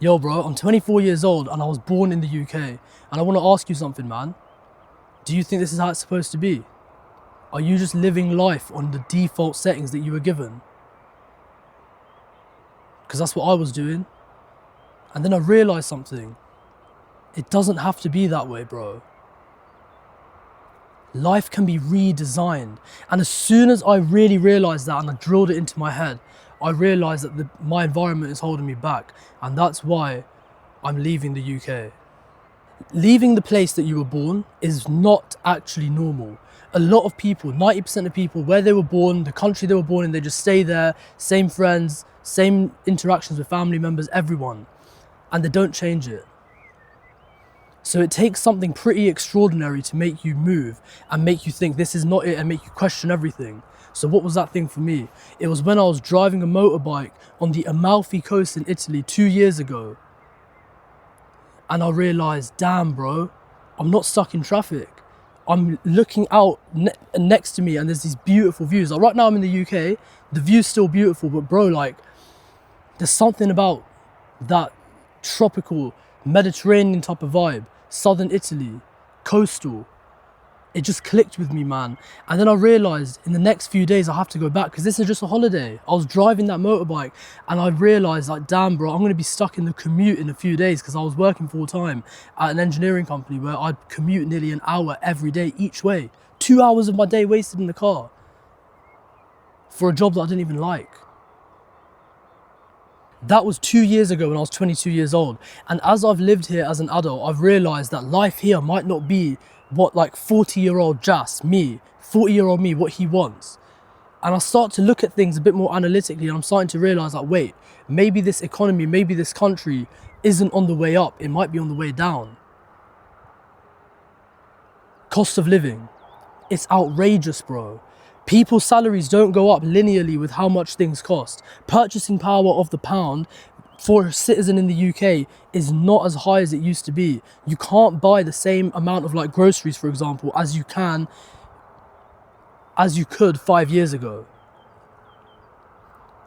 Yo, bro, I'm 24 years old and I was born in the UK. And I want to ask you something, man. Do you think this is how it's supposed to be? Are you just living life on the default settings that you were given? Because that's what I was doing. And then I realized something. It doesn't have to be that way, bro. Life can be redesigned. And as soon as I really realized that and I drilled it into my head, I realized that my environment is holding me back. And that's why I'm leaving the UK. Leaving the place that you were born is not actually normal. A lot of people, 90% of people, where they were born, the country they were born in, they just stay there, same friends, same interactions with family members, everyone, and they don't change it. So it takes something pretty extraordinary to make you move and make you think this is not it and make you question everything. So what was that thing for me? It was when I was driving a motorbike on the Amalfi Coast in Italy 2 years ago. And I realized, damn, bro, I'm not stuck in traffic. I'm looking out next to me and there's these beautiful views. Like right now I'm in the UK, the view's still beautiful, but bro, like there's something about that tropical Mediterranean type of vibe, southern Italy, coastal. It just clicked with me, man. And then I realized in the next few days I have to go back because this is just a holiday. I was driving that motorbike and I realized, like, damn, bro, I'm going to be stuck in the commute in a few days because I was working full time at an engineering company where I'd commute nearly an hour every day each way. 2 hours of my day wasted in the car for a job that I didn't even like. That was 2 years ago when I was 22 years old. And as I've lived here as an adult, I've realized that life here might not be what like 40-year-old Jas, me, 40-year-old me, what he wants. And I start to look at things a bit more analytically and I'm starting to realize like, wait, maybe this economy, maybe this country isn't on the way up. It might be on the way down. Cost of living. It's outrageous, bro. People's salaries don't go up linearly with how much things cost. Purchasing power of the pound for a citizen in the UK is not as high as it used to be. You can't buy the same amount of like groceries, for example, as you could 5 years ago.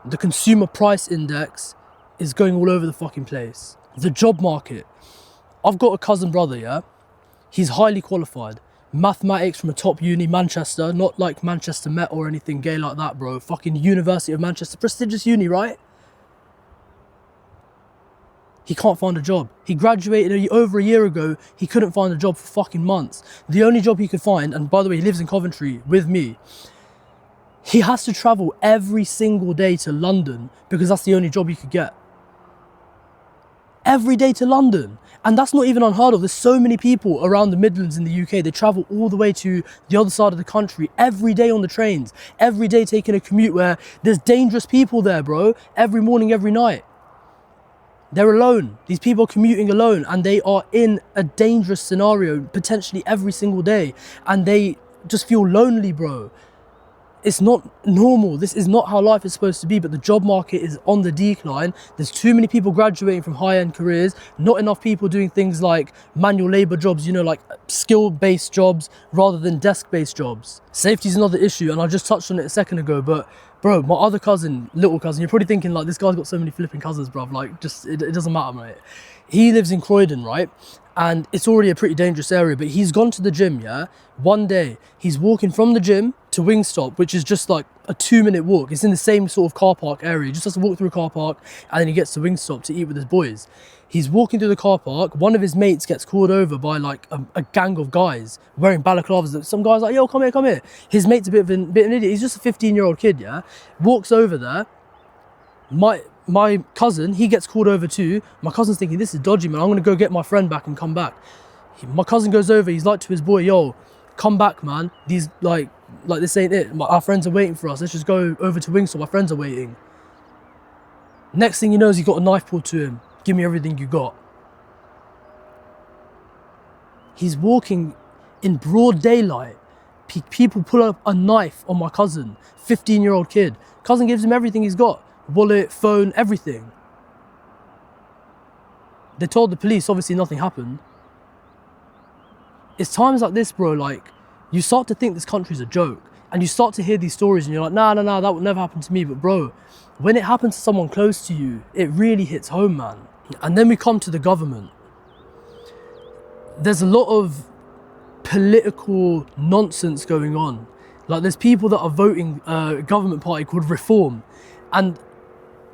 The consumer price index is going all over the fucking place. The job market. I've got a cousin brother, yeah? He's highly qualified. Mathematics from a top uni, Manchester, not like Manchester Met or anything gay like that, bro. Fucking University of Manchester, prestigious uni, right? He can't find a job. He graduated over a year ago. He couldn't find a job for fucking months. The only job he could find, and by the way, he lives in Coventry with me. He has to travel every single day to London because that's the only job he could get. Every day to London. And that's not even unheard of. There's so many people around the Midlands in the UK. They travel all the way to the other side of the country every day on the trains. Every day taking a commute where there's dangerous people there, bro. Every morning, every night. They're alone. These people are commuting alone and they are in a dangerous scenario potentially every single day. And they just feel lonely, bro. It's not normal. This is not how life is supposed to be, but the job market is on the decline. There's too many people graduating from high-end careers, not enough people doing things like manual labor jobs, you know, like skill-based jobs rather than desk-based jobs. Safety is another issue, and I just touched on it a second ago, but bro, my other cousin, little cousin, you're probably thinking like, this guy's got so many flipping cousins, bruv, like just, it doesn't matter, mate. He lives in Croydon, right? And it's already a pretty dangerous area, but he's gone to the gym, yeah? One day, he's walking from the gym to Wingstop, which is just like a 2-minute walk. It's in the same sort of car park area. He just has to walk through a car park and then he gets to Wingstop to eat with his boys. He's walking through the car park. One of his mates gets called over by like a gang of guys wearing balaclavas. Some guy's like, yo, come here, come here. His mate's a bit of an idiot. He's just a 15-year-old kid, yeah? Walks over there. My cousin, he gets called over too. My cousin's thinking, this is dodgy, man. I'm going to go get my friend back and come back. My cousin goes over. He's like to his boy, yo, come back, man. These, like this ain't it. Our friends are waiting for us. Let's just go over to Wingstop. My friends are waiting. Next thing he knows, he got a knife pulled to him. Give me everything you got. He's walking in broad daylight. People pull up a knife on my cousin, 15-year-old kid. Cousin gives him everything he's got. Wallet, phone, everything. They told the police, obviously nothing happened. It's times like this, bro, like, you start to think this country's a joke. And you start to hear these stories and you're like, nah, that would never happen to me. But bro, when it happens to someone close to you, it really hits home, man. And then we come to the government. There's a lot of political nonsense going on. Like, there's people that are voting a government party called Reform, and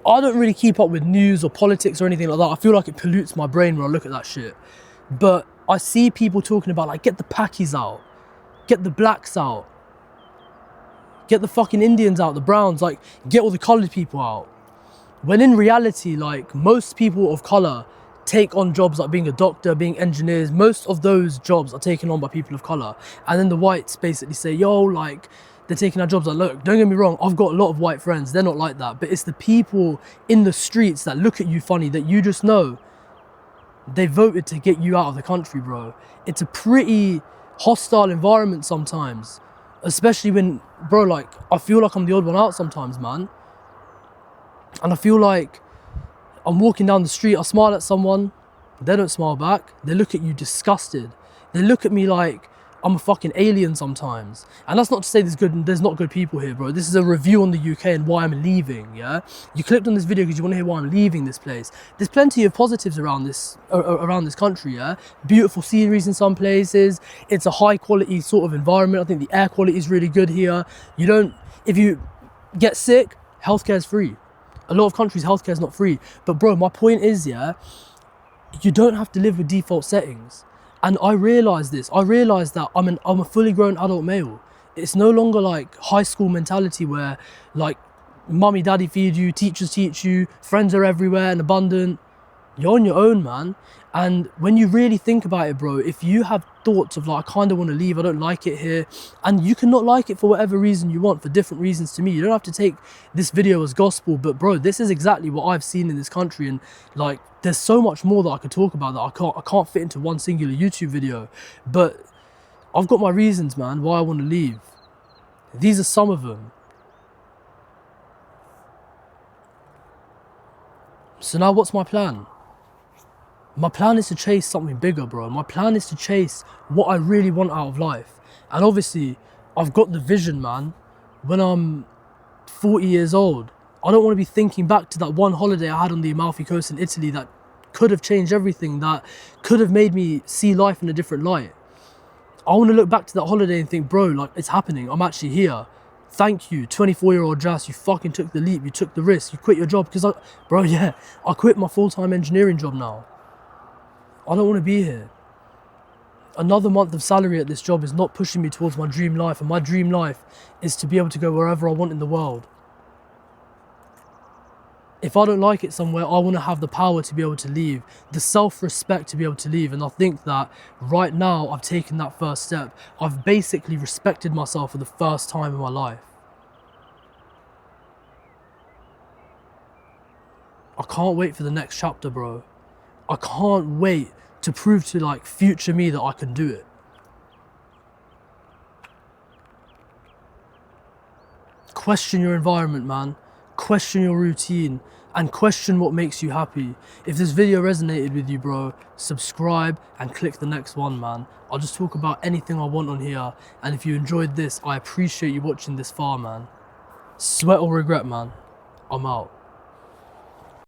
I don't really keep up with news or politics or anything like that. I feel like it pollutes my brain when I look at that shit. But I see people talking about, like, get the Pakis out, get the blacks out, get the fucking Indians out, the browns, like, get all the coloured people out. When in reality, like, most people of colour take on jobs like being a doctor, being engineers. Most of those jobs are taken on by people of colour. And then the whites basically say, yo, like, they're taking our jobs. Like, look, don't get me wrong, I've got a lot of white friends. They're not like that. But it's the people in the streets that look at you funny, that you just know they voted to get you out of the country, bro. It's a pretty hostile environment sometimes. Especially when, bro, like, I feel like I'm the odd one out sometimes, man. And I feel like I'm walking down the street, I smile at someone, they don't smile back. They look at you disgusted. They look at me like I'm a fucking alien sometimes. And that's not to say there's not good people here, bro. This is a review on the UK and why I'm leaving, yeah? You clicked on this video because you want to hear why I'm leaving this place. There's plenty of positives around this country, yeah? Beautiful sceneries in some places. It's a high quality sort of environment. I think the air quality is really good here. If you get sick, healthcare is free. A lot of countries, healthcare is not free. But bro, my point is, yeah, you don't have to live with default settings. And I realised this. I realised that I'm a fully grown adult male. It's no longer like high school mentality where, like, mummy, daddy feed you, teachers teach you, friends are everywhere and abundant. You're on your own, man. And when you really think about it, bro, if you have thoughts of, like, I kind of want to leave, I don't like it here, and you can not like it for whatever reason you want, for different reasons to me. You don't have to take this video as gospel, but bro, this is exactly what I've seen in this country. And like, there's so much more that I could talk about that I can't fit into one singular YouTube video. But I've got my reasons, man, why I want to leave. These are some of them. So now what's my plan? My plan is to chase something bigger, bro. My plan is to chase what I really want out of life. And obviously, I've got the vision, man. When I'm 40 years old, I don't want to be thinking back to that one holiday I had on the Amalfi Coast in Italy that could have changed everything, that could have made me see life in a different light. I want to look back to that holiday and think, bro, like, it's happening. I'm actually here. Thank you, 24-year-old Jas. You fucking took the leap. You took the risk. You quit your job. Because, I quit my full-time engineering job now. I don't want to be here. Another month of salary at this job is not pushing me towards my dream life. And my dream life is to be able to go wherever I want in the world. If I don't like it somewhere, I want to have the power to be able to leave, the self-respect to be able to leave. And I think that right now I've taken that first step. I've basically respected myself for the first time in my life. I can't wait for the next chapter, bro. I can't wait to prove to, like, future me that I can do it. Question your environment, man. Question your routine, and question what makes you happy. If this video resonated with you, bro, subscribe and click the next one, man. I'll just talk about anything I want on here, and if you enjoyed this, I appreciate you watching this far, man. Sweat or regret, man. I'm out.